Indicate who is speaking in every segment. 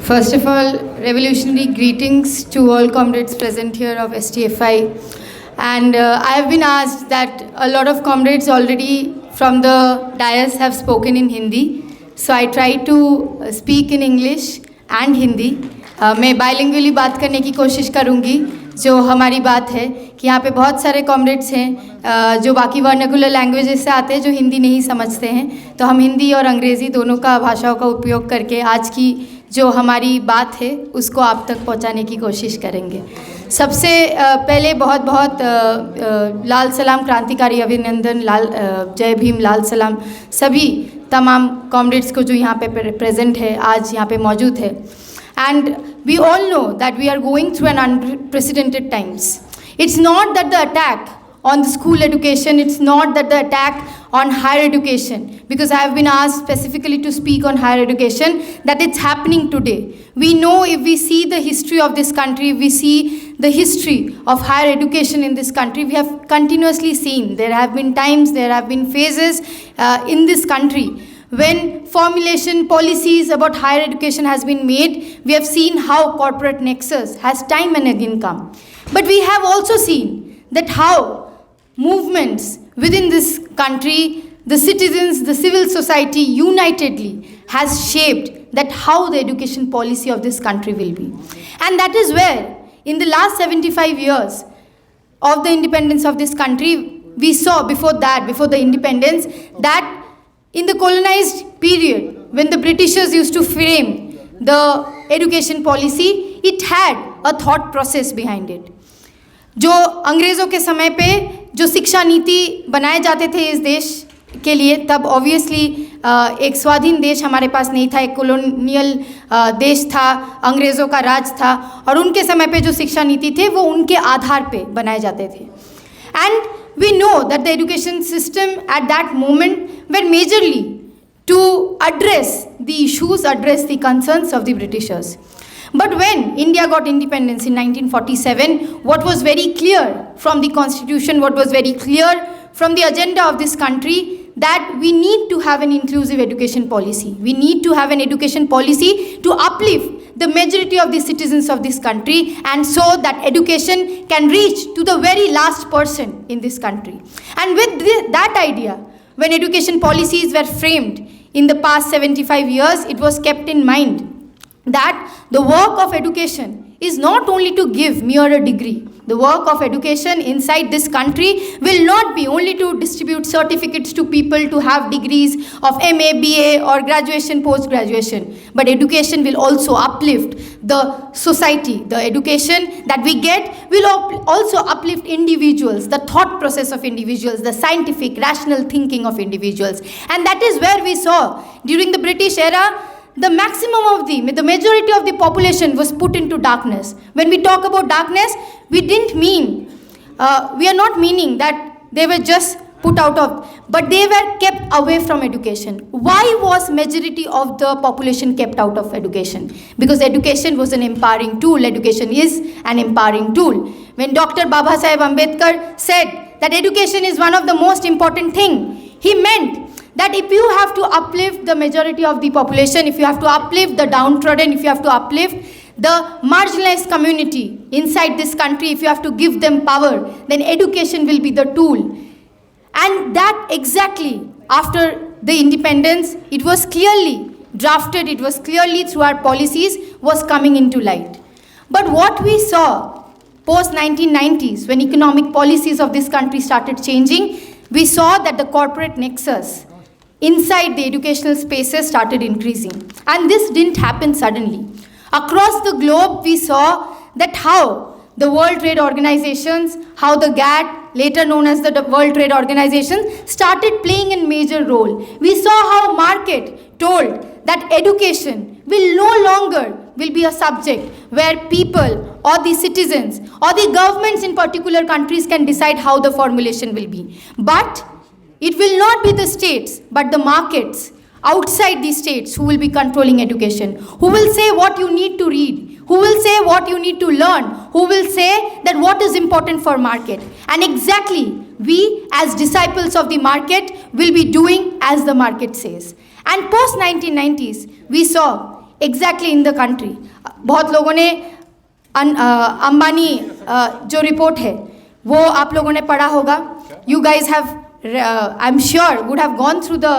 Speaker 1: First of all, revolutionary greetings to all comrades present here of STFI. And I have been asked that a lot of comrades already from the dais have spoken in Hindi. So I try to speak in English and Hindi. मैं बाइलिंगुअली बात करने की कोशिश करूँगी. जो हमारी बात है कि यहाँ पे बहुत सारे कॉमरेड्स हैं जो बाकी वर्नाकुलर लैंग्वेजेस से आते हैं जो हिंदी नहीं समझते हैं, तो हम हिंदी और अंग्रेज़ी दोनों का भाषाओं का उपयोग करके आज की जो हमारी बात है उसको आप तक पहुँचाने की कोशिश करेंगे. सबसे पहले बहुत बहुत लाल सलाम, क्रांतिकारी अभिनंदन, लाल जय भीम, लाल सलाम सभी तमाम कॉमरेड्स को जो यहाँ पे प्रेजेंट है, आज यहाँ पे मौजूद है. And we all know that we are going through an unprecedented times. It's not that the attack on the school education, it's not that the attack on higher education, because I have been asked specifically to speak on higher education, that it's happening today. We know, if we see the history of this country, if we see the history of higher education in this country, we have continuously seen, there have been times, there have been phases in this country when formulation policies about higher education has been made. We have seen how corporate nexus has time and again come. But we have also seen that how movements within this country, the citizens, the civil society unitedly has shaped that how the education policy of this country will be. And that is where in the last 75 years of the independence of this country, we saw before the independence, that in the colonized period, when the Britishers used to frame the education policy, it had a thought process behind it. जो अंग्रेज़ों के समय पे जो शिक्षा नीति बनाए जाते थे इस देश के लिए, तब ऑब्वियसली एक स्वाधीन देश हमारे पास नहीं था, एक कॉलोनियल देश था, अंग्रेज़ों का राज था, और उनके समय पे जो शिक्षा नीति थे वो उनके आधार पे बनाए जाते थे. And we know that the education system at that moment were majorly to address the issues, address the concerns of the Britishers. But when India got independence in 1947, what was very clear from the constitution, what was very clear from the agenda of this country, that we need to have an inclusive education policy. We need to have an education policy to uplift the majority of the citizens of this country, and so that education can reach to the very last person in this country. And with that idea, when education policies were framed in the past 75 years, it was kept in mind that the work of education is not only to give mere a degree. The work of education inside this country will not be only to distribute certificates to people to have degrees of MA, BA or graduation, post-graduation. But education will also uplift the society. The education that we get will also uplift individuals, the thought process of individuals, the scientific, rational thinking of individuals. And that is where we saw during the British era, the majority of the population was put into darkness. When we talk about darkness, we are not meaning that they were just put out of, but they were kept away from education. Why was majority of the population kept out of education? Because education was an empowering tool. Education is an empowering tool. When Dr. Babasaheb Ambedkar said that education is one of the most important thing, he meant that if you have to uplift the majority of the population, if you have to uplift the downtrodden, if you have to uplift the marginalized community inside this country, if you have to give them power, then education will be the tool. And that exactly after the independence, it was clearly drafted, it was clearly through our policies was coming into light. But what we saw post 1990s, when economic policies of this country started changing, we saw that the corporate nexus inside the educational spaces started increasing. And this didn't happen suddenly. Across the globe, we saw that how the World Trade Organizations, how the GATT, later known as the World Trade Organization, started playing a major role. We saw how market told that education will no longer be a subject where people or the citizens or the governments in particular countries can decide how the formulation will be. But it will not be the states, but the markets outside the states who will be controlling education, who will say what you need to read, who will say what you need to learn, who will say that what is important for market. And exactly, we as disciples of the market will be doing as the market says. And post 1990s, we saw exactly in the country. बहुत लोगों ने अंबानी जो report है वो आप लोगों ने पढ़ा होगा. You guys have I'm sure would have gone through the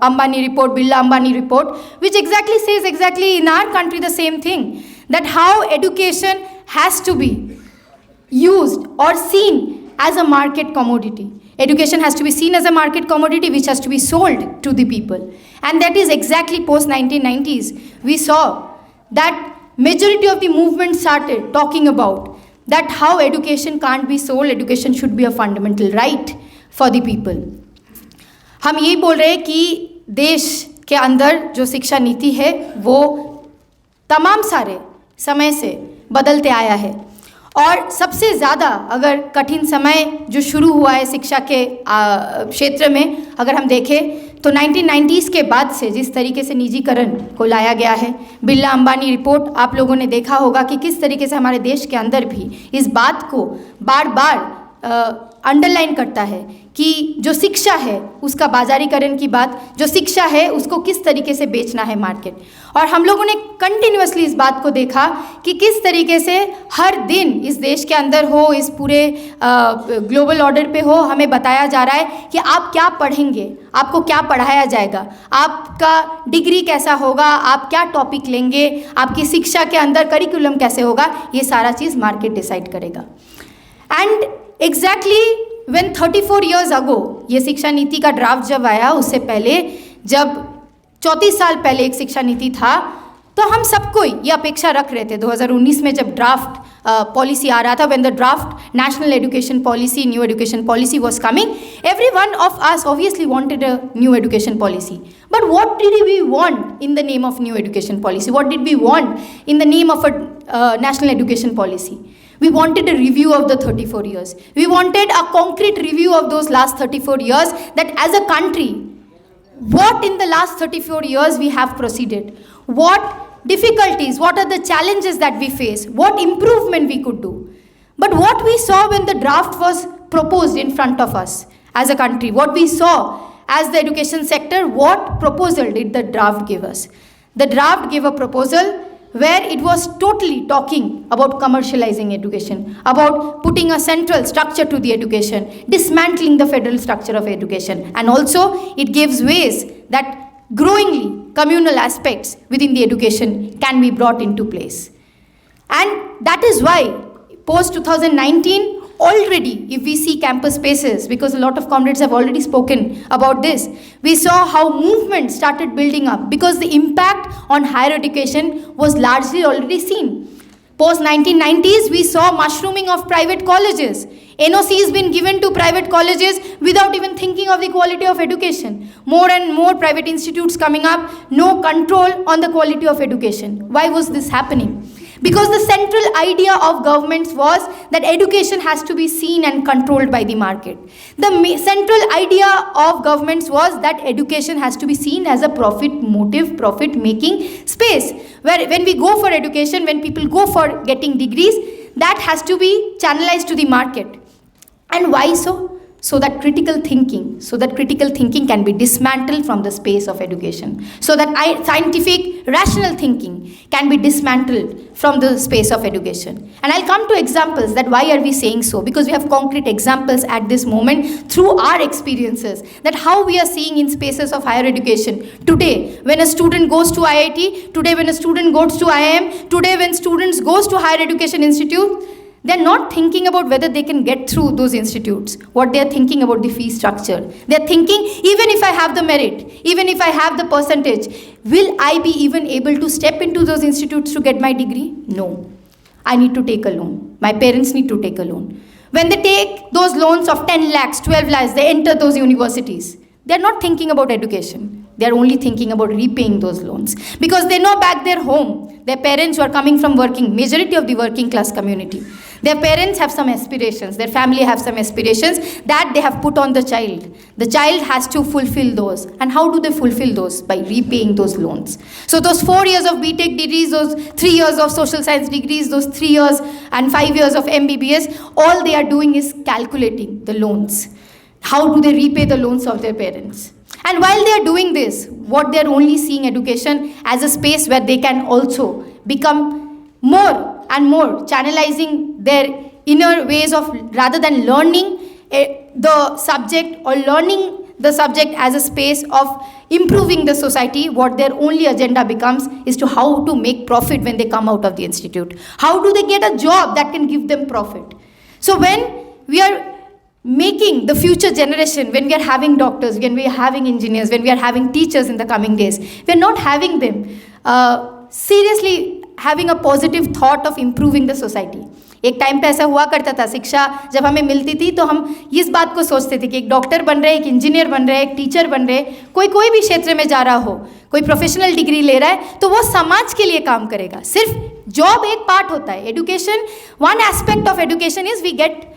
Speaker 1: Ambani report, Birla Ambani report, which exactly says exactly in our country the same thing, that how education has to be used or seen as a market commodity. Education has to be seen as a market commodity which has to be sold to the people. And that is exactly post 1990s. We saw that majority of the movement started talking about that how education can't be sold, education should be a fundamental right for the people. हम यही बोल रहे हैं कि देश के अंदर जो शिक्षा नीति है वो तमाम सारे समय से बदलते आया है. और सबसे ज़्यादा अगर कठिन समय जो शुरू हुआ है शिक्षा के क्षेत्र में अगर हम देखें तो 1990s के बाद से जिस तरीके से निजीकरण को लाया गया है, बिरला अंबानी रिपोर्ट आप लोगों ने देखा होगा कि किस तरीके से हमारे देश के अंदर भी इस बात को बार बार अंडरलाइन करता है कि जो शिक्षा है उसका बाजारीकरण की बात, जो शिक्षा है उसको किस तरीके से बेचना है मार्केट. और हम लोगों ने कंटिन्यूअसली इस बात को देखा कि किस तरीके से हर दिन इस देश के अंदर हो, इस पूरे ग्लोबल ऑर्डर पे हो, हमें बताया जा रहा है कि आप क्या पढ़ेंगे, आपको क्या पढ़ाया जाएगा, आपका डिग्री कैसा होगा, आप क्या टॉपिक लेंगे, आपकी शिक्षा के अंदर करिकुलम कैसे होगा, ये सारा चीज़ मार्केट डिसाइड करेगा. And exactly when 34 years ago ये शिक्षा नीति का ड्राफ्ट जब आया, उससे पहले जब 34 साल पहले एक शिक्षा नीति था तो हम सबको ये अपेक्षा रख रहे थे. 2019 में जब ड्राफ्ट पॉलिसी आ रहा था, when the draft national education policy, new education policy was coming, every one of us obviously wanted a new education policy. But what did we want in the name of new education policy? What did we want in the name of a national education policy? We wanted a review of the 34 years. We wanted a concrete review of those last 34 years, that as a country, what in the last 34 years we have proceeded, what difficulties, what are the challenges that we face, what improvement we could do. But what we saw when the draft was proposed in front of us as a country, what we saw as the education sector, what proposal did the draft give us? The draft gave a proposal where it was totally talking about commercializing education, about putting a central structure to the education, dismantling the federal structure of education, and also it gives ways that growingly communal aspects within the education can be brought into place. And that is why post 2019 already, if we see campus spaces, because a lot of comrades have already spoken about this, we saw how movement started building up because the impact on higher education was largely already seen. Post 1990s, we saw mushrooming of private colleges. NOC has been given to private colleges without even thinking of the quality of education. More and more private institutes coming up, no control on the quality of education. Why was this happening? Because the central idea of governments was that education has to be seen and controlled by the market. The central idea of governments was that education has to be seen as a profit motive, profit making space. Where when we go for education, when people go for getting degrees, that has to be channelized to the market. And why so? So that critical thinking can be dismantled from the space of education. So that scientific, rational thinking can be dismantled from the space of education. And I'll come to examples that why are we saying so? Because we have concrete examples at this moment through our experiences that how we are seeing in spaces of higher education. Today, when a student goes to IIT, today when a student goes to IIM, today when students goes to higher education institute, they're not thinking about whether they can get through those institutes. What they're thinking about the fee structure. They're thinking, even if I have the merit, even if I have the percentage, will I be even able to step into those institutes to get my degree? No. I need to take a loan. My parents need to take a loan. When they take those loans of 10 lakhs, 12 lakhs, they enter those universities. They're not thinking about education. They're only thinking about repaying those loans. Because they know back their home, their parents who are coming from majority of the working class community. Their parents have some aspirations, their family have some aspirations that they have put on the child. The child has to fulfill those. And how do they fulfill those? By repaying those loans. So those 4 years of BTech degrees, those 3 years of social science degrees, those 3 years and 5 years of MBBS, all they are doing is calculating the loans. How do they repay the loans of their parents? And while they are doing this, what they are only seeing education as a space where they can also become more and more, channelizing their inner ways of, rather than learning the subject or learning the subject as a space of improving the society, what their only agenda becomes is to how to make profit when they come out of the institute. How do they get a job that can give them profit? So when we are making the future generation, when we are having doctors, when we are having engineers, when we are having teachers in the coming days, we are not having them seriously having a positive thought of improving the society. एक time पे ऐसा हुआ करता था, शिक्षा जब हमें मिलती थी तो हम इस बात को सोचते थे कि एक डॉक्टर बन रहे, एक इंजीनियर बन रहे, एक टीचर बन रहे, कोई भी क्षेत्र में जा रहा हो, कोई प्रोफेशनल डिग्री ले रहा है तो वो समाज के लिए काम करेगा. सिर्फ जॉब एक पार्ट होता है. Education, one aspect of education is we get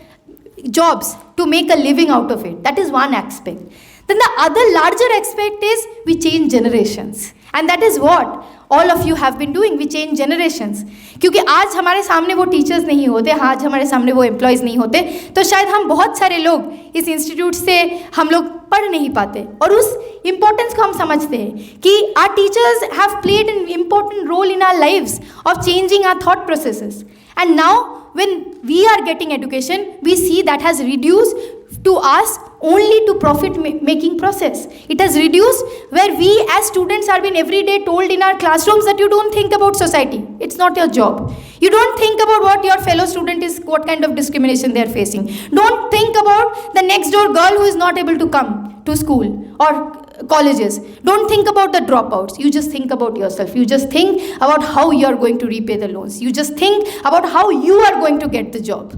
Speaker 1: jobs to make a living out of it. That is one aspect. Then the other larger aspect is we change generations. And that is what all of you have been doing. We change generations. क्योंकि आज हमारे सामने वो teachers नहीं होते, आज हमारे सामने वो एम्प्लॉयज़ नहीं होते, तो शायद हम बहुत सारे लोग इस इंस्टीट्यूट से हम लोग पढ़ नहीं पाते. और उस इम्पोर्टेंस को हम समझते हैं कि our teachers have played an important role in our lives of changing our thought processes. And now when we are getting education, we see that has reduced to us only to profit making process. It has reduced where we as students are being every day told in our classrooms that you don't think about society. It's not your job. You don't think about what your fellow student is, what kind of discrimination they are facing. Don't think about the next door girl who is not able to come to school or colleges. Don't think about the dropouts. You just think about yourself. You just think about how you are going to repay the loans. You just think about how you are going to get the job,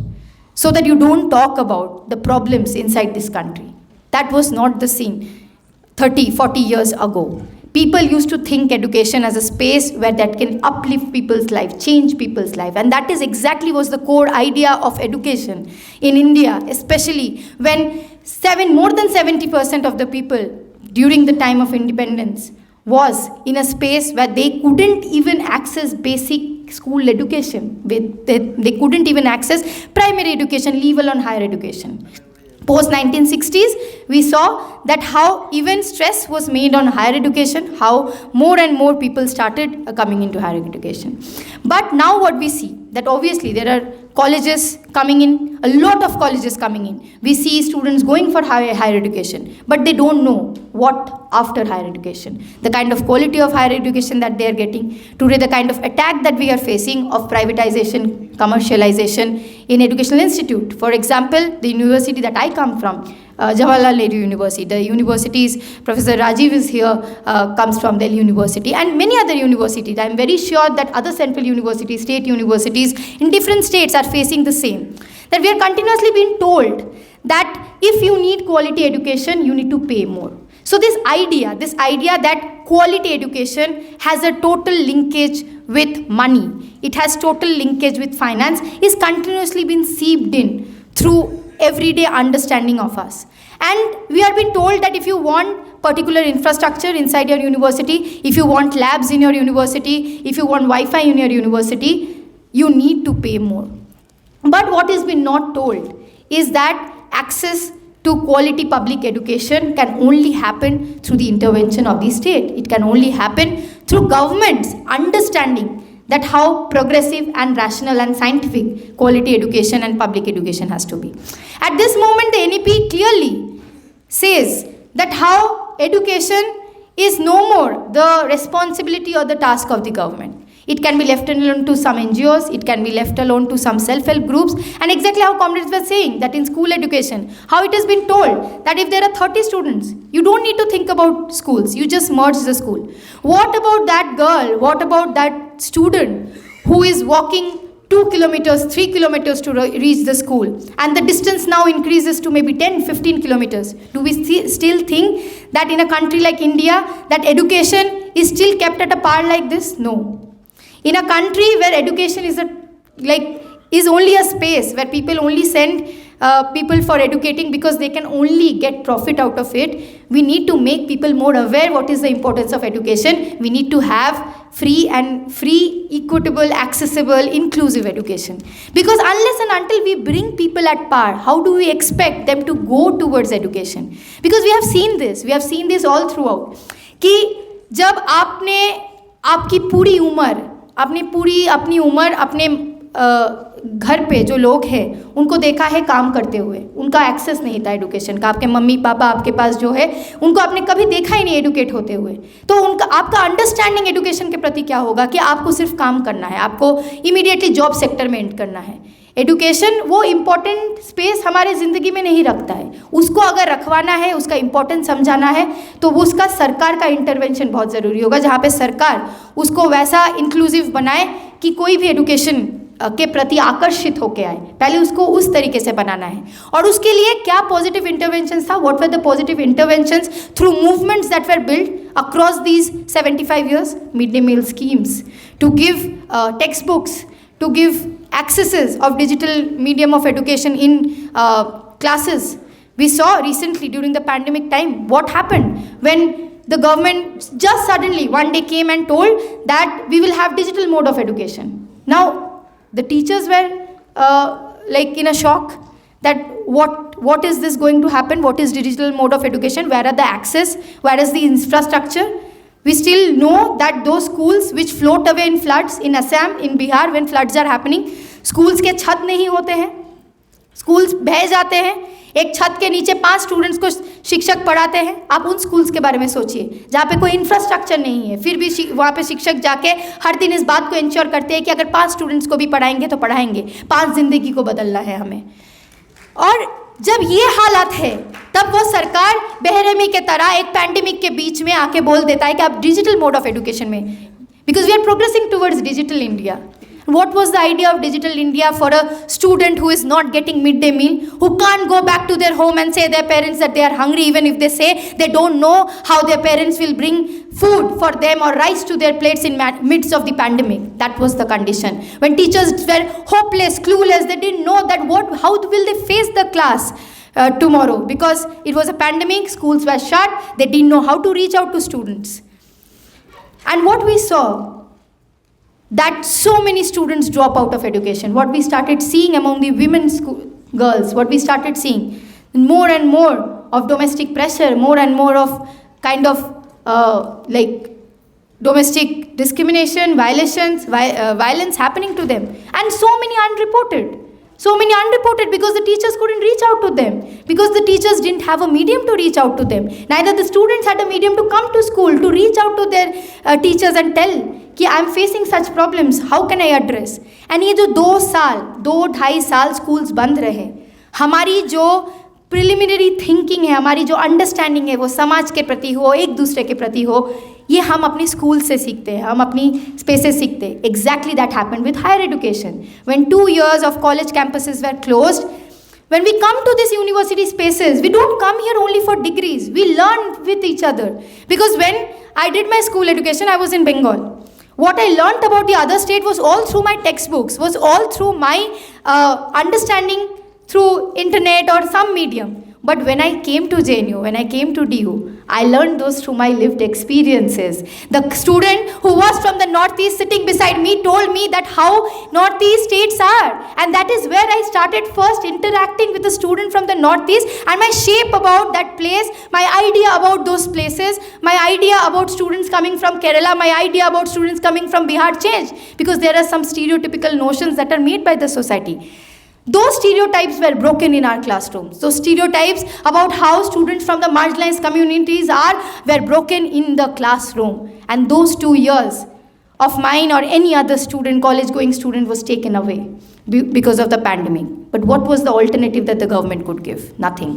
Speaker 1: so that you don't talk about the problems inside this country. That was not the scene 30, 40 years ago. People used to think education as a space where that can uplift people's life, change people's life. And that is exactly was the core idea of education in India, especially when more than 70% of the people during the time of independence was in a space where they couldn't even access basic school education. They couldn't even access primary education, leave alone higher education. Post 1960s, we saw that how even stress was made on higher education, how more and more people started coming into higher education. But now what we see, that obviously there are colleges coming in, a lot of colleges coming in. We see students going for higher education, but they don't know what after higher education. The kind of quality of higher education that they are getting. Today, the kind of attack that we are facing of privatization, commercialization in educational institute. For example, the university that I come from, Jawaharlal Nehru University. The universities, Professor Rajiv is here, comes from Delhi University, and many other universities. I am very sure that other central universities, state universities in different states are facing the same. That we are continuously being told that if you need quality education, you need to pay more. So this idea that quality education has a total linkage with money, it has total linkage with finance, is continuously being seeped in through everyday understanding of us. And we are being told that if you want particular infrastructure inside your university, if you want labs in your university, if you want Wi-Fi in your university, you need to pay more. But what has been not told is that access to quality public education can only happen through the intervention of the state. It can only happen through governments understanding that how progressive and rational and scientific quality education and public education has to be. At this moment, the NEP clearly says that how education is no more the responsibility or the task of the government. It can be left alone to some NGOs, it can be left alone to some self-help groups, and exactly how comrades were saying that in school education, how it has been told that if there are 30 students, you don't need to think about schools, you just merge the school. What about that girl, what about that student who is walking 2 kilometers, 3 kilometers to reach the school, and the distance now increases to maybe 10, 15 kilometers? Do we still think that in a country like India, that education is still kept at a par like this? No. In a country where education is only a space where people only send people for educating because they can only get profit out of it. We need to make people more aware what is the importance of education. We need to have free, equitable, accessible, inclusive education. Because unless and until we bring people at par, how do we expect them to go towards education? Because we have seen this all throughout. कि जब आपने आपकी पूरी उम्र अपनी उम्र अपने घर पे जो लोग हैं उनको देखा है काम करते हुए, उनका एक्सेस नहीं था एजुकेशन का, आपके मम्मी पापा आपके पास जो है उनको आपने कभी देखा ही नहीं एडुकेट होते हुए, तो उनका आपका अंडरस्टैंडिंग एजुकेशन के प्रति क्या होगा कि आपको सिर्फ काम करना है, आपको इमीडिएटली जॉब सेक्टर में एंड करना है। एजुकेशन वो इम्पॉर्टेंट स्पेस हमारे ज़िंदगी में नहीं रखता है, उसको अगर रखवाना है, उसका इम्पोर्टेंस समझाना है तो वो उसका सरकार का इंटरवेंशन बहुत ज़रूरी होगा, जहाँ पे सरकार उसको वैसा इंक्लूसिव बनाए कि कोई भी एजुकेशन के प्रति आकर्षित होके आए। पहले उसको उस तरीके से बनाना है। और उसके लिए क्या पॉजिटिव इंटरवेंशंस था, what were the positive interventions through movements that were build across these 75 years? Mid day meal schemes, to give text books, to give accesses of digital medium of education in classes. We saw recently during the pandemic time what happened when the government just suddenly one day came and told that we will have digital mode of education. Now the teachers were like in a shock that what is this going to happen? What is digital mode of education? Where are the access? Where is the infrastructure? We still know that those schools which float away in floods in Assam, in Bihar, when floods are happening, schools के छत नहीं होते हैं, schools बह जाते हैं, एक छत के नीचे 5 स्टूडेंट्स को शिक्षक पढ़ाते हैं। आप उन स्कूल्स के बारे में सोचिए जहाँ पे कोई इंफ्रास्ट्रक्चर नहीं है, फिर भी वहाँ पे शिक्षक जाके हर दिन इस बात को इंश्योर करते हैं कि अगर 5 स्टूडेंट्स को भी पढ़ाएंगे तो पढ़ाएंगे, 5 जिंदगी को बदलना है हमें। और जब ये हालात है तब वो सरकार बेरहमी के तरह एक पैंडेमिक के बीच में आके बोल देता है कि आप डिजिटल मोड ऑफ एजुकेशन में, because we are progressing towards digital India. What was the idea of digital India for a student who is not getting midday meal, who can't go back to their home and say their parents that they are hungry, even if they say they don't know how their parents will bring food for them or rice to their plates in midst of the pandemic? That was the condition. When teachers were hopeless, clueless, they didn't know that how will they face the class tomorrow, because it was a pandemic, schools were shut, they didn't know how to reach out to students. And what we saw, that so many students drop out of education. What we started seeing among the women girls, what we started seeing, more and more of domestic pressure, more and more of kind of like domestic discrimination, violence happening to them, and so many unreported. So many unreported because the teachers couldn't reach out to them, because the teachers didn't have a medium to reach out to them. Neither the students had a medium to come to school to reach out to their teachers and tell कि I am facing such problems, how can I address. And ये जो 2-2.5 साल schools बंद रहे, हमारी जो preliminary thinking है, हमारी जो अंडरस्टैंडिंग है वो समाज के प्रति हो, एक दूसरे के प्रति हो, ये हम अपनी स्कूल से सीखते हैं, हम अपनी स्पेसेस सीखते हैं। Exactly that happened with higher education when 2 years of college campuses were closed. When we come to these university spaces, we don't come here only for degrees, we learn with each other. Because when I did my school education, I was in Bengal. What I learnt about the other state was all through my textbooks, was all through my understanding through internet or some medium. But when I came to JNU, when I came to DU, I learned those through my lived experiences. The student who was from the Northeast sitting beside me told me that how Northeast states are. And that is where I started first interacting with a student from the Northeast, and my shape about that place, my idea about those places, my idea about students coming from Kerala, my idea about students coming from Bihar changed. Because there are some stereotypical notions that are made by the society. Those stereotypes were broken in our classrooms. Those stereotypes about how students from the marginalized communities were broken in the classroom. And those 2 years of mine or any other student, college-going student, was taken away because of the pandemic. But what was the alternative that the government could give? Nothing.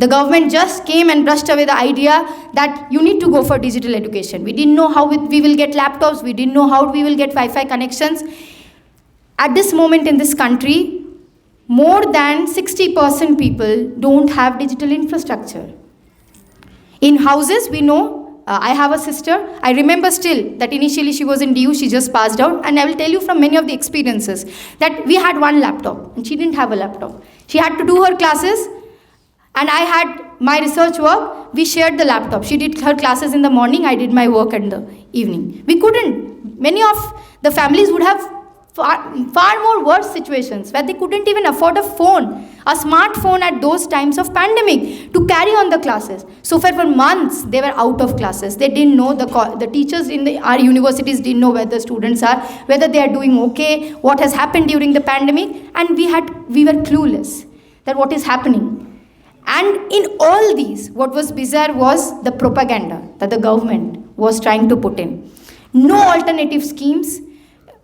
Speaker 1: The government just came and brushed away the idea that you need to go for digital education. We didn't know how we will get laptops. We didn't know how we will get Wi-Fi connections. At this moment in this country, more than 60% people don't have digital infrastructure. In houses, we know, I have a sister, I remember still that initially she was in DU, she just passed out, and I will tell you from many of the experiences that we had one laptop and she didn't have a laptop. She had to do her classes, and I had my research work. We shared the laptop. She did her classes in the morning, I did my work in the evening. We couldn't. Many of the families would have far more worse situations where they couldn't even afford a phone, a smartphone at those times of pandemic to carry on the classes. So for months they were out of classes. They didn't know, the teachers in our universities didn't know where the students are, whether they are doing okay, what has happened during the pandemic, and we were clueless that what is happening. And in all these, what was bizarre was the propaganda that the government was trying to put in. No alternative schemes,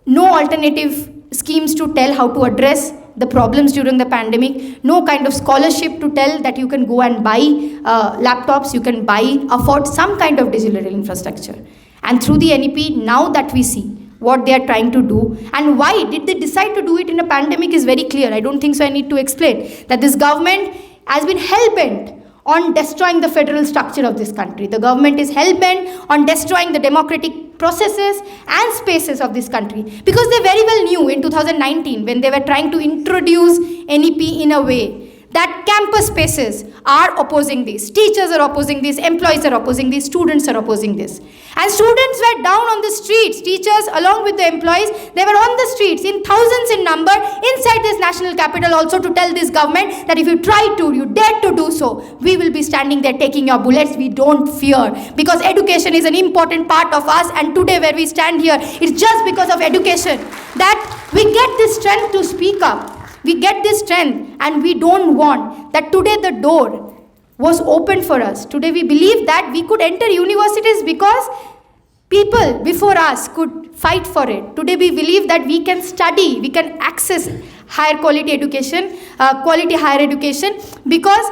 Speaker 1: no alternative schemes to tell how to address the problems during the pandemic, no kind of scholarship to tell that you can go and buy laptops, you can afford some kind of digital infrastructure. And through the NEP, now that we see what they are trying to do and why did they decide to do it in a pandemic is very clear. I don't think so I need to explain that this government has been hell-bent on destroying the federal structure of this country. The government is hell-bent on destroying the democratic processes and spaces of this country, because they very well knew in 2019 when they were trying to introduce NEP in a way that campus spaces are opposing this, teachers are opposing this, employees are opposing this, students are opposing this. And students were down on the streets, teachers along with the employees, they were on the streets in thousands in number inside this national capital also to tell this government that if you try to, you dare to do so, we will be standing there taking your bullets. We don't fear, because education is an important part of us, and today where we stand here, it's just because of education that we get this strength to speak up. We get this strength, and we don't want that. Today the door was open for us. Today we believe that we could enter universities because people before us could fight for it. Today we believe that we can study, we can access higher quality education, quality higher education, because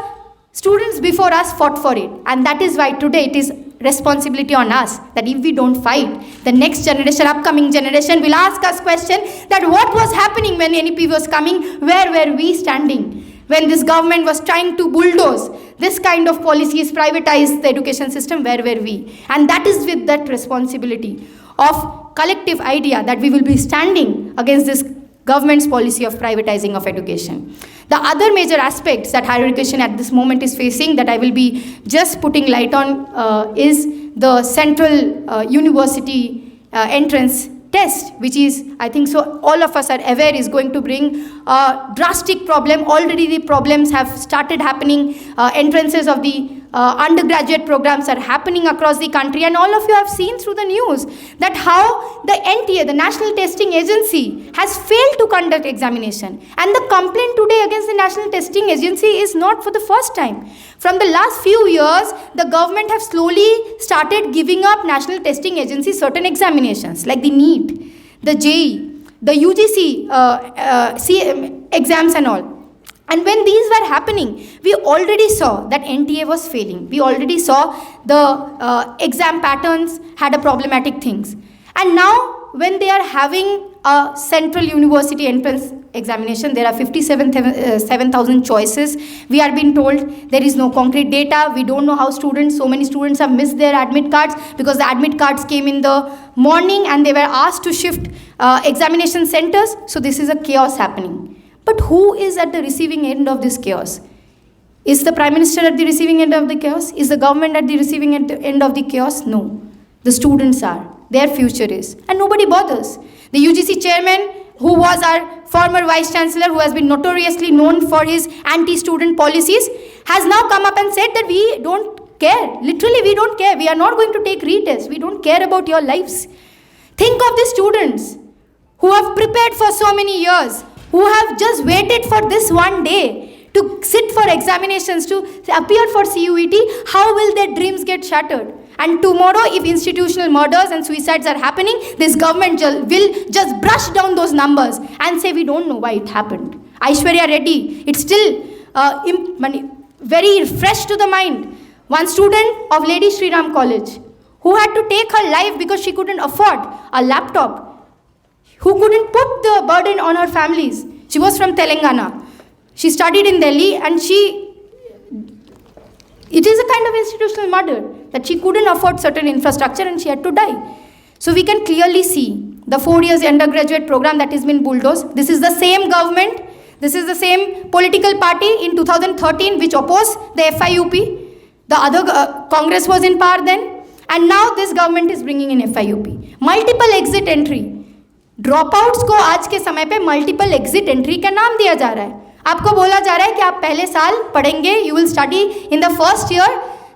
Speaker 1: students before us fought for it. And that is why today it is responsibility on us that if we don't fight, the next generation, upcoming generation will ask us question that what was happening when NEP was coming, where were we standing? When this government was trying to bulldoze this kind of policies, privatize the education system, where were we? And that is with that responsibility of collective idea that we will be standing against this government's policy of privatizing of education. The other major aspects that higher education at this moment is facing that I will be just putting light on is the central university entrance test, which is, I think so all of us are aware, is going to bring a drastic problem. Already the problems have started happening. Entrances of the undergraduate programs are happening across the country, and all of you have seen through the news that how the NTA, the National Testing Agency, has failed to conduct examination. And the complaint today against the National Testing Agency is not for the first time. From the last few years, the government have slowly started giving up National Testing Agency certain examinations like the NEET, the JEE, the UGC exams and all. And when these were happening, we already saw that NTA was failing. We already saw the exam patterns had a problematic things. And now when they are having a central university entrance examination, there are 57,000 choices. We are being told there is no concrete data. We don't know how so many students have missed their admit cards because the admit cards came in the morning and they were asked to shift examination centers. So this is a chaos happening. But who is at the receiving end of this chaos? Is the Prime Minister at the receiving end of the chaos? Is the government at the receiving end of the chaos? No. The students are. Their future is. And nobody bothers. The UGC chairman, who was our former Vice Chancellor, who has been notoriously known for his anti-student policies, has now come up and said that we don't care. Literally, we don't care. We are not going to take retests. We don't care about your lives. Think of the students who have prepared for so many years, who have just waited for this one day to sit for examinations, to appear for CUET. How will their dreams get shattered? And tomorrow, if institutional murders and suicides are happening, this government will just brush down those numbers and say, we don't know why it happened. Aishwarya Reddy, it's still very fresh to the mind. One student of Lady Shri Ram College, who had to take her life because she couldn't afford a laptop, who couldn't put the burden on her families. She was from Telangana. She studied in Delhi, and it is a kind of institutional murder that she couldn't afford certain infrastructure and she had to die. So we can clearly see the 4 years undergraduate program that has been bulldozed. This is the same government This is the same political party in 2013 which opposed the FIUP. The other Congress was in power then, and now this government is bringing in FIUP. Multiple exit entry. Dropouts को आज के समय पे multiple exit entry का नाम दिया जा रहा है. आपको बोला जा रहा है कि आप पहले साल पढ़ेंगे, you will study in the first year,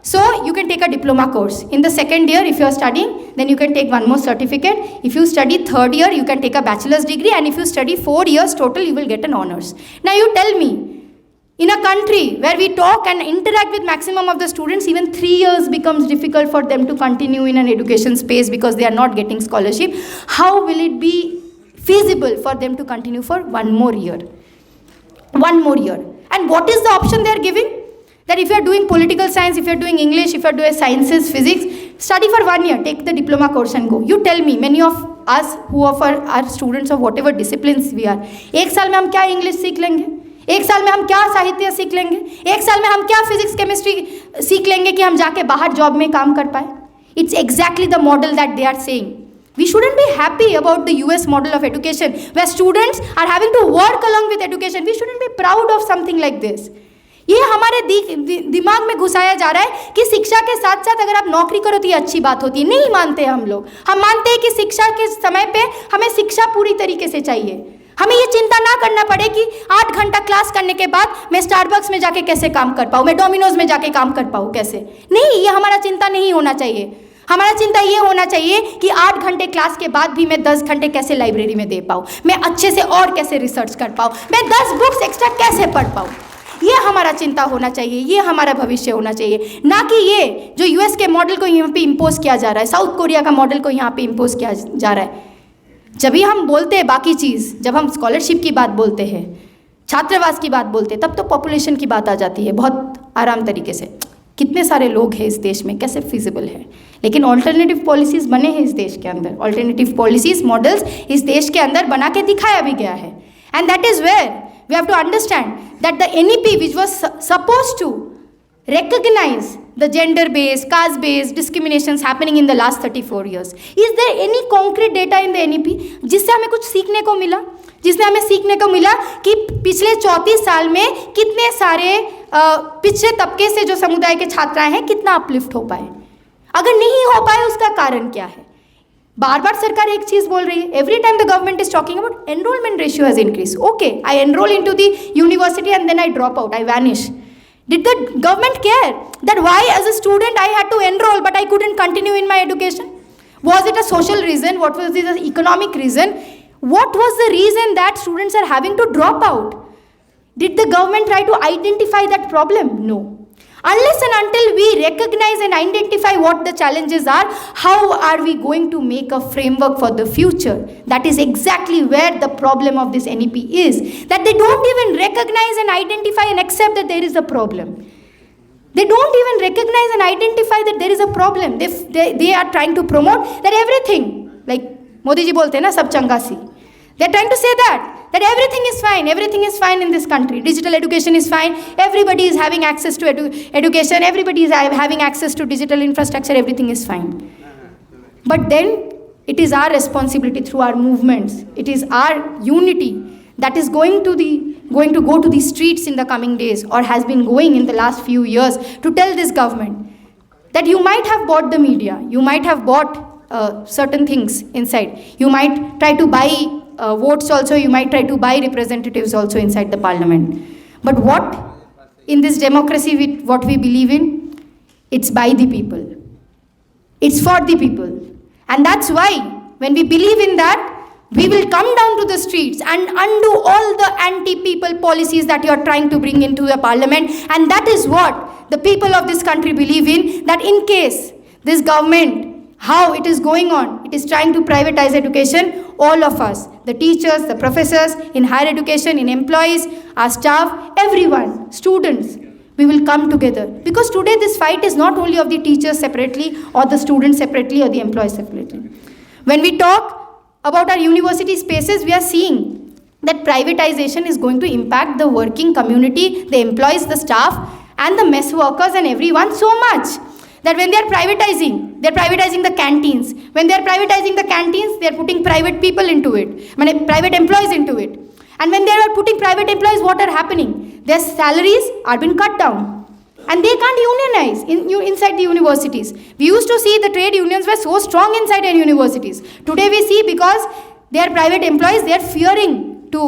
Speaker 1: so you can take a diploma course. In the second year, if you are studying, then you can take one more certificate. If you study third year, you can take a bachelor's degree, and if you study 4 years total, you will get an honors. Now you tell me, in a country where we talk and interact with maximum of the students, even 3 years becomes difficult for them to continue in an education space because they are not getting scholarship. How will it be feasible for them to continue for 1 more year? 1 more year. And what is the option they are giving? That if you are doing political science, if you are doing English, if you are doing sciences, physics, study for 1 year, take the diploma course and go. You tell me, many of us who are students of whatever disciplines we are, एक साल में हम क्या English सीख लेंगे? एक साल में हम क्या साहित्य सीख लेंगे? एक साल में हम क्या फिजिक्स केमिस्ट्री सीख लेंगे कि हम जाके बाहर जॉब में काम कर पाए? It's exactly the model that they are saying. We shouldn't be happy about the US model of education where students are having to work along with education. We shouldn't be proud of something like this. ये हमारे दिमाग में घुसाया जा रहा है कि शिक्षा के साथ साथ अगर आप नौकरी करो तो ये अच्छी बात होती है. नहीं मानते हम लोग. हम मानते हैं कि शिक्षा के समय पे हमें शिक्षा पूरी तरीके से चाहिए. हमें ये चिंता ना करना पड़े कि 8 घंटा क्लास करने के बाद मैं स्टारबक्स में जाके कैसे काम कर पाऊँ, मैं डोमिनोज में जाके काम कर पाऊँ कैसे. नहीं, ये हमारा चिंता नहीं होना चाहिए. हमारा चिंता ये होना चाहिए कि 8 घंटे क्लास के बाद भी मैं 10 घंटे कैसे लाइब्रेरी में दे पाऊँ, मैं अच्छे से और कैसे रिसर्च कर पाऊँ, मैं 10 बुक्स एक्स्ट्रा कैसे पढ़ पाऊँ. ये हमारा चिंता होना चाहिए, ये हमारा भविष्य होना चाहिए. ना कि ये जो यूएस के मॉडल को यहाँ पे इम्पोज किया जा रहा है, साउथ कोरिया का मॉडल को यहाँ पे इम्पोज किया जा रहा है. जब भी हम बोलते हैं बाकी चीज़, जब हम स्कॉलरशिप की बात बोलते हैं, छात्रावास की बात बोलते हैं, तब तो पॉपुलेशन की बात आ जाती है बहुत आराम तरीके से. कितने सारे लोग हैं इस देश में, कैसे फिजिबल है. लेकिन ऑल्टरनेटिव पॉलिसीज़ बने हैं इस देश के अंदर, ऑल्टरनेटिव पॉलिसीज़ मॉडल्स इस देश के अंदर बना के दिखाया भी गया है. And that is where we have to understand that the NEP, which was supposed to recognize the gender-based, caste-based discriminations happening in the last 34 years, is there any concrete data in the NEP जिससे हमें कुछ सीखने को मिला, जिसने हमें सीखने को मिला कि पिछले 34 साल में कितने सारे पिछले तबके से जो समुदाय के छात्राएं हैं कितना अपलिफ्ट हो पाए. अगर नहीं हो पाए उसका कारण क्या है? बार बार सरकार एक चीज बोल रही है. Every time the government is talking about enrolment ratio has increase. Okay, I enrol into the university and then I drop out, I vanish. Did the government care that why as a student I had to enrol but I couldn't continue in my education? Was it a social reason? What was the economic reason? What was the reason that students are having to drop out? Did the government try to identify that problem? No. Unless and until we recognize and identify what the challenges are, how are we going to make a framework for the future? That is exactly where the problem of this NEP is. That they don't even recognize and identify and accept that there is a problem. They don't even recognize and identify that there is a problem. They are trying to promote that everything, like Modi ji bolte na, sab changa si. They are trying to say that everything is fine in this country. Digital education is fine. Everybody is having access to education. Everybody is having access to digital infrastructure. Everything is fine. But then it is our responsibility through our movements. It is our unity that is going to go to the streets in the coming days, or has been going in the last few years, to tell this government that you might have bought the media, you might have bought certain things inside. You might try to buy votes also, you might try to buy representatives also inside the parliament. But what in this democracy, what we believe in, it's by the people. It's for the people. And that's why when we believe in that, we will come down to the streets and undo all the anti-people policies that you are trying to bring into the parliament. And that is what the people of this country believe in, that in case this government, how it is going on, it is trying to privatize education, all of us, the teachers, the professors, in higher education, in employees, our staff, everyone, students, we will come together. Because today this fight is not only of the teachers separately, or the students separately, or the employees separately. When we talk about our university spaces, we are seeing that privatization is going to impact the working community, the employees, the staff, and the mess workers and everyone so much, that when they are privatizing the canteens. When they are privatizing the canteens, they are putting private people into it, private employees into it. And when they are putting private employees, what are happening? Their salaries are being cut down. And they can't unionize inside the universities. We used to see the trade unions were so strong inside our universities. Today we see, because they are private employees, they are fearing to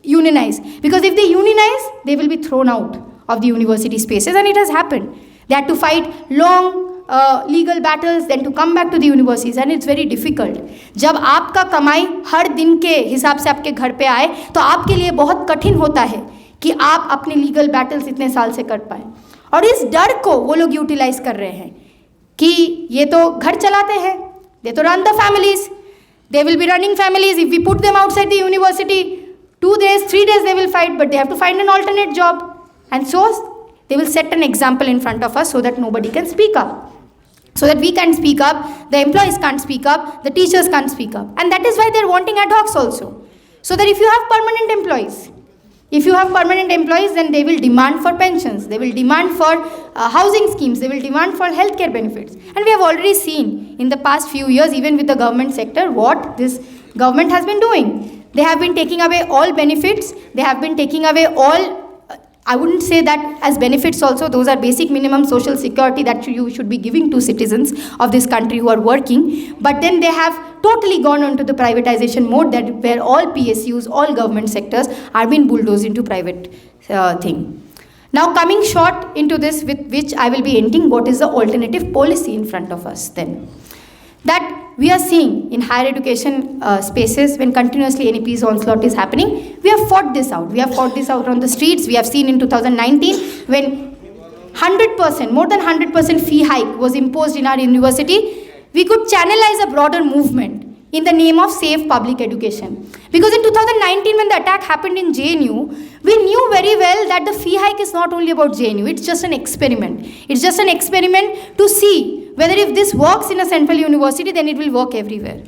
Speaker 1: unionize. Because if they unionize, they will be thrown out of the university spaces, and it has happened. They had to fight long legal battles, then to come back to the universities, and it's very difficult. जब आपका कमाई हर दिन के हिसाब से आपके घर पे आए, तो आपके लिए बहुत कठिन होता है कि आप अपने लीगल बैटल्स इतने साल से कर पाए. और इस डर को वो लोग यूटिलाइज कर रहे हैं कि ये तो घर चलाते हैं, they to run the families, they will be running families. If we put them outside the university 2 days, 3 days they will fight, but they have to find an alternate job. And so they will set an example in front of us so that nobody can speak up. So that we can speak up, the employees can't speak up, the teachers can't speak up. And that is why they're wanting ad hocs also. So that if you have permanent employees, then they will demand for pensions, they will demand for housing schemes, they will demand for healthcare benefits. And we have already seen in the past few years, even with the government sector, what this government has been doing. They have been taking away all benefits, they have been taking away all, I wouldn't say that as benefits also, those are basic minimum social security that you should be giving to citizens of this country who are working. But then they have totally gone on to the privatization mode, that where all PSUs, all government sectors are being bulldozed into private thing. Now coming short into this, with which I will be ending, what is the alternative policy in front of us then? That we are seeing in higher education spaces, when continuously NEP's onslaught is happening, we have fought this out. We have fought this out on the streets. We have seen in 2019 when 100%, more than 100% fee hike was imposed in our university, we could channelize a broader movement in the name of safe public education. Because in 2019 when the attack happened in JNU, we knew very well that the fee hike is not only about JNU, it's just an experiment. It's just an experiment to see whether if this works in a central university, then it will work everywhere.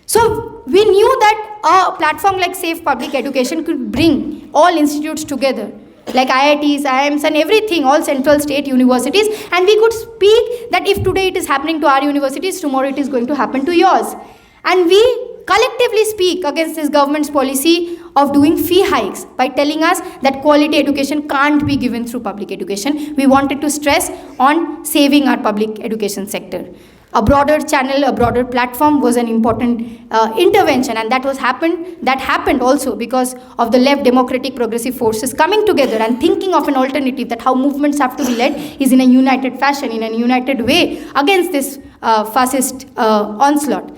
Speaker 1: So we knew that a platform like Safe Public Education could bring all institutes together, like IITs, IIMs and everything, all central state universities, and we could speak that if today it is happening to our universities, tomorrow it is going to happen to yours. And we collectively speak against this government's policy of doing fee hikes by telling us that quality education can't be given through public education. We wanted to stress on saving our public education sector. A broader channel, a broader platform was an important intervention, and that happened also because of the left democratic progressive forces coming together and thinking of an alternative, that how movements have to be led is in a united fashion, in a united way against this fascist onslaught.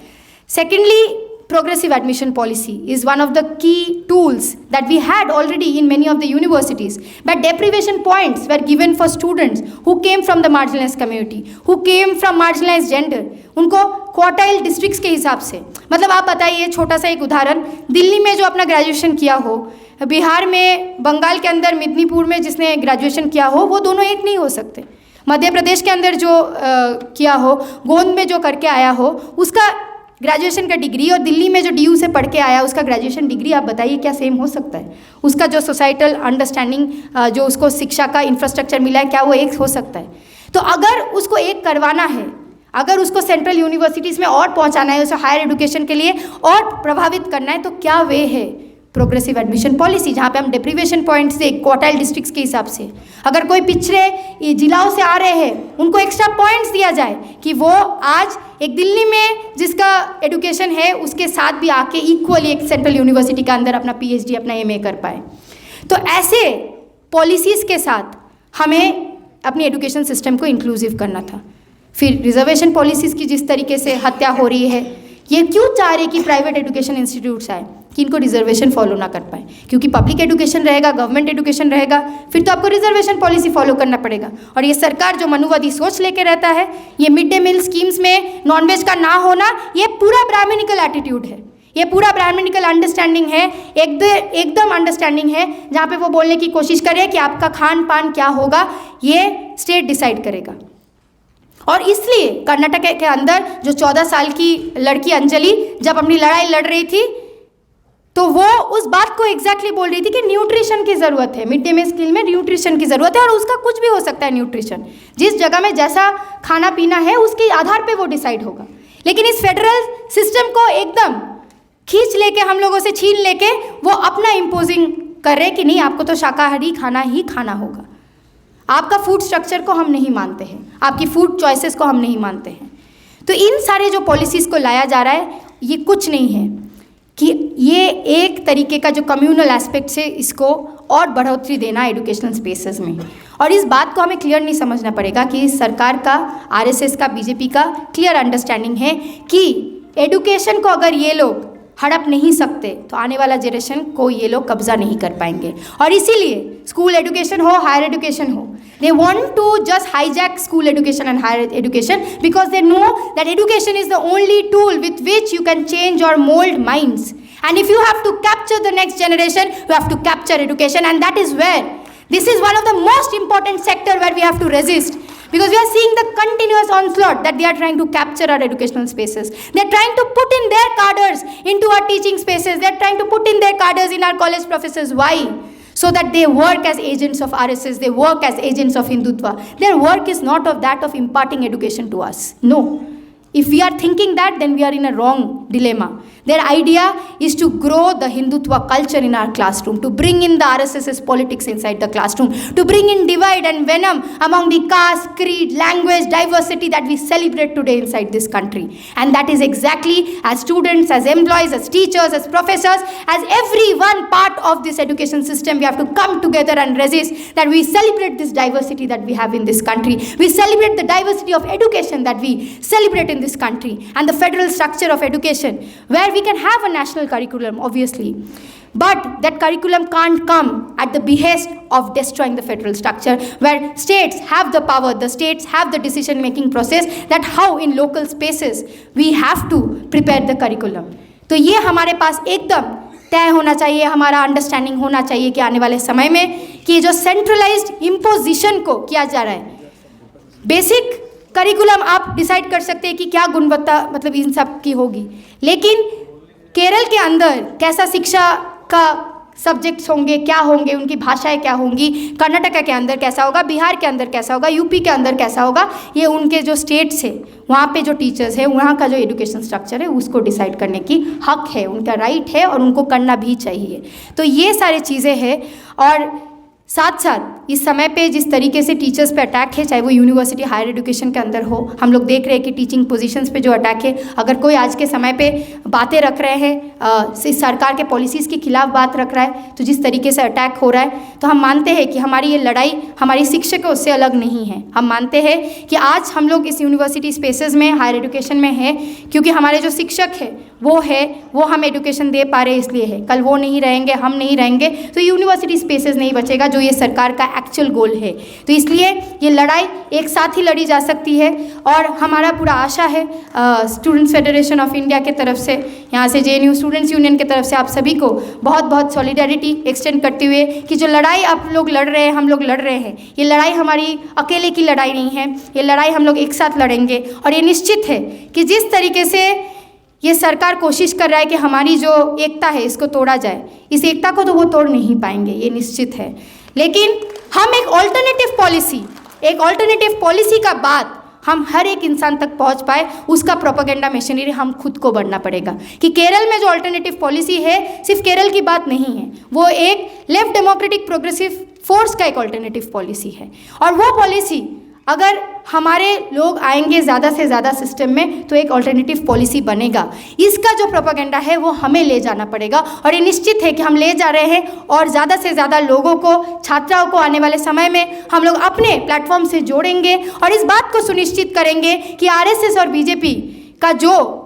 Speaker 1: Secondly, progressive admission policy is one of the key tools that we had already in many of the universities. But deprivation points were given for students who came from the marginalized community, who came from marginalized gender. उनको quartile districts के हिसाब से, मतलब आप बताइए, छोटा सा एक उदाहरण, दिल्ली में जो अपना ग्रेजुएशन किया हो, बिहार में, बंगाल के अंदर मिदनीपुर में जिसने ग्रेजुएशन किया हो, वो दोनों एक नहीं हो सकते. मध्य प्रदेश के अंदर जो किया हो, गोंद में जो करके आया हो, उसका ग्रेजुएशन का डिग्री और दिल्ली में जो DU से पढ़ के आया उसका ग्रेजुएशन डिग्री, आप बताइए क्या सेम हो सकता है? उसका जो सोसाइटल अंडरस्टैंडिंग, जो उसको शिक्षा का इंफ्रास्ट्रक्चर मिला है, क्या वो एक हो सकता है? तो अगर उसको एक करवाना है, अगर उसको सेंट्रल यूनिवर्सिटीज़ में और पहुंचाना है, उसे हायर एजुकेशन के लिए और प्रभावित करना है, तो क्या वे है प्रोग्रेसिव एडमिशन पॉलिसी, जहाँ पे हम डिप्रीवेशन पॉइंट्स से क्वार्टाइल डिस्ट्रिक्ट्स के हिसाब से, अगर कोई पिछड़े जिलाओं से आ रहे हैं उनको एक्स्ट्रा पॉइंट्स दिया जाए कि वो आज एक दिल्ली में जिसका एजुकेशन है उसके साथ भी आके इक्वली एक सेंट्रल यूनिवर्सिटी के अंदर अपना PhD, अपना MA कर पाए. तो ऐसे पॉलिसीज़ के साथ हमें अपनी एजुकेशन सिस्टम को इंक्लूसिव करना था. फिर रिजर्वेशन पॉलिसीज़ की जिस तरीके से हत्या हो रही है, ये क्यों चाह रहे कि प्राइवेट एजुकेशन इंस्टीट्यूट्स आए कि इनको रिजर्वेशन फॉलो ना कर पाए? क्योंकि पब्लिक एजुकेशन रहेगा, गवर्नमेंट एजुकेशन रहेगा, फिर तो आपको रिजर्वेशन पॉलिसी फॉलो करना पड़ेगा. और ये सरकार जो मनुवादी सोच लेके रहता है, ये मिड डे मील स्कीम्स में नॉनवेज का ना होना, ये पूरा ब्राह्मणिकल एटीट्यूड है, ये पूरा ब्राह्मणिकल अंडरस्टैंडिंग है, एकदम अंडरस्टैंडिंग है, जहाँ पे वो बोलने की कोशिश करे कि आपका खान पान क्या होगा ये स्टेट डिसाइड करेगा. और इसलिए कर्नाटक के अंदर जो 14 साल की लड़की अंजलि जब अपनी लड़ाई लड़ रही थी, तो वो उस बात को एग्जैक्टली बोल रही थी कि न्यूट्रिशन की ज़रूरत है, मिड डे मील स्कीम में न्यूट्रिशन की ज़रूरत है, और उसका कुछ भी हो सकता है न्यूट्रिशन, जिस जगह में जैसा खाना पीना है उसके आधार पे वो डिसाइड होगा. लेकिन इस फेडरल सिस्टम को एकदम खींच लेके, हम लोगों से छीन लेके वो अपना इम्पोजिंग कर रहे कि नहीं आपको तो शाकाहारी खाना ही खाना होगा। आपका फूड स्ट्रक्चर को हम नहीं मानते हैं, आपकी फूड चॉइसेस को हम नहीं मानते हैं। तो इन सारे जो पॉलिसीज़ को लाया जा रहा है, ये कुछ नहीं है कि ये एक तरीके का जो कम्युनल एस्पेक्ट से इसको और बढ़ोतरी देना एजुकेशनल स्पेसेस में। और इस बात को हमें क्लियर नहीं समझना पड़ेगा कि इस सरकार का, आरएसएस का, बीजेपी का क्लियर अंडरस्टैंडिंग है कि एजुकेशन को अगर ये लोग हड़प नहीं सकते तो आने वाला जनरेशन को ये लोग कब्जा नहीं कर पाएंगे। और इसीलिए स्कूल एजुकेशन हो, हायर एजुकेशन हो, they want to just hijack school education and higher education because they know that education is the only tool with which you can change or mold minds. And if you have to capture the next generation, you have to capture education, and that is where this is one of the most important sector where we have to resist. Because we are seeing the continuous onslaught that they are trying to capture our educational spaces. They are trying to put in their cadres into our teaching spaces. They are trying to put in their cadres in our college professors. Why? So that they work as agents of RSS. They work as agents of Hindutva. Their work is not of that of imparting education to us. No. If we are thinking that, then we are in a wrong dilemma. Their idea is to grow the Hindutva culture in our classroom, to bring in the RSS's politics inside the classroom, to bring in divide and venom among the caste, creed, language, diversity that we celebrate today inside this country. And that is exactly, as students, as employees, as teachers, as professors, as every one part of this education system, we have to come together and resist that we celebrate this diversity that we have in this country. We celebrate the diversity of education that we celebrate in this country and the federal structure of education, where we can have a national curriculum, obviously. But that curriculum can't come at the behest of destroying the federal structure, where states have the power, the states have the decision-making process, that how in local spaces we have to prepare the curriculum. तो ये हमारे पास एकदम तय होना चाहिए, हमारा understanding होना चाहिए कि आने वाले समय में कि जो सेंट्रलाइज्ड इम्पोजिशन को किया जा रहा है, बेसिक करिकुलम आप डिसाइड कर सकते हैं कि क्या गुणवत्ता मतलब इन सब की होगी, लेकिन केरल के अंदर कैसा शिक्षा का सब्जेक्ट्स होंगे, क्या होंगे, उनकी भाषाएं क्या होंगी, कर्नाटका के अंदर कैसा होगा, बिहार के अंदर कैसा होगा, यूपी के अंदर कैसा होगा, ये उनके जो स्टेट्स है वहाँ पे जो टीचर्स है, वहाँ का जो एजुकेशन स्ट्रक्चर है उसको डिसाइड करने की हक है, उनका राइट है और उनको करना भी चाहिए। तो ये सारी चीज़ें हैं। और साथ साथ इस समय पे जिस तरीके से टीचर्स पे अटैक है, चाहे वो यूनिवर्सिटी हायर एजुकेशन के अंदर हो, हम लोग देख रहे हैं कि टीचिंग पोजीशंस पे जो अटैक है, अगर कोई आज के समय पे बातें रख रहे हैं, इस सरकार के पॉलिसीज़ के खिलाफ बात रख रहा है, तो जिस तरीके से अटैक हो रहा है, तो हम मानते हैं कि हमारी ये लड़ाई हमारी शिक्षकों से अलग नहीं है। हम मानते हैं कि आज हम लोग इस यूनिवर्सिटी स्पेसेस में, हायर एजुकेशन में है क्योंकि हमारे जो शिक्षक है वो हम एजुकेशन दे पा रहे इसलिए है। कल वो नहीं रहेंगे, हम नहीं रहेंगे, तो यूनिवर्सिटी स्पेसेस नहीं बचेगा, जो ये सरकार का एक्चुअल गोल है। तो इसलिए ये लड़ाई एक साथ ही लड़ी जा सकती है। और हमारा पूरा आशा है स्टूडेंट्स फेडरेशन ऑफ इंडिया के तरफ से, यहाँ से JNU स्टूडेंट्स यूनियन की तरफ से आप सभी को बहुत बहुत सॉलिडारिटी एक्सटेंड करते हुए कि जो लड़ाई आप लोग लड़ रहे हैं, हम लोग लड़ रहे हैं, ये लड़ाई हमारी अकेले की लड़ाई नहीं है, ये लड़ाई हम लोग एक साथ लड़ेंगे। और ये निश्चित है कि जिस तरीके से ये सरकार कोशिश कर रहा है कि हमारी जो एकता है इसको तोड़ा जाए, इस एकता को तो वो तोड़ नहीं पाएंगे, ये निश्चित है। लेकिन हम एक ऑल्टरनेटिव पॉलिसी का बात हम हर एक इंसान तक पहुंच पाए, उसका प्रोपेगेंडा मशीनरी हम खुद को बढ़ना पड़ेगा। कि केरल में जो ऑल्टरनेटिव पॉलिसी है सिर्फ केरल की बात नहीं है, वो एक लेफ्ट डेमोक्रेटिक प्रोग्रेसिव फोर्स का एक ऑल्टरनेटिव पॉलिसी है। और वो पॉलिसी अगर हमारे लोग आएंगे ज़्यादा से ज़्यादा सिस्टम में तो एक ऑल्टरनेटिव पॉलिसी बनेगा। इसका जो प्रोपेगेंडा है वो हमें ले जाना पड़ेगा और ये निश्चित है कि हम ले जा रहे हैं। और ज़्यादा से ज़्यादा लोगों को, छात्राओं को आने वाले समय में हम लोग अपने प्लेटफॉर्म से जोड़ेंगे और इस बात को सुनिश्चित करेंगे कि RSS और BJP का जो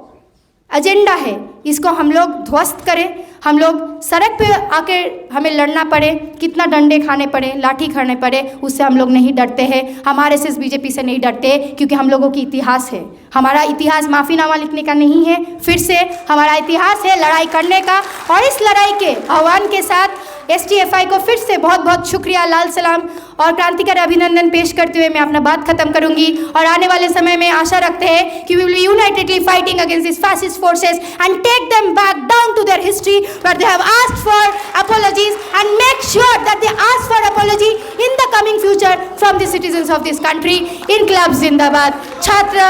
Speaker 1: एजेंडा है इसको हम लोग ध्वस्त करें। हम लोग सड़क पे आके हमें लड़ना पड़े, कितना डंडे खाने पड़े, लाठी खाने पड़े, उससे हम लोग नहीं डरते हैं। हम RSS BJP से नहीं डरते क्योंकि हम लोगों की इतिहास है। हमारा इतिहास माफ़ीनामा लिखने का नहीं है, फिर से हमारा इतिहास है लड़ाई करने का। और इस लड़ाई के आह्वान के साथ STFI को फिर से बहुत बहुत शुक्रिया, लाल सलाम और क्रांतिकारी अभिनंदन पेश करते हुए मैं अपना बात खत्म करूंगी। और आने वाले समय में आशा रखते हैं कि we will unitedly fighting against this fascist forces and take them back down to their history where they have asked for apologies and make sure that they ask for apology in the coming future from the citizens of this country. Inqilab Zindabad. Chhatra,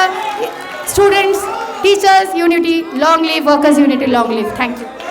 Speaker 1: students, Teachers unity, long live. Workers unity, long live. Thank you.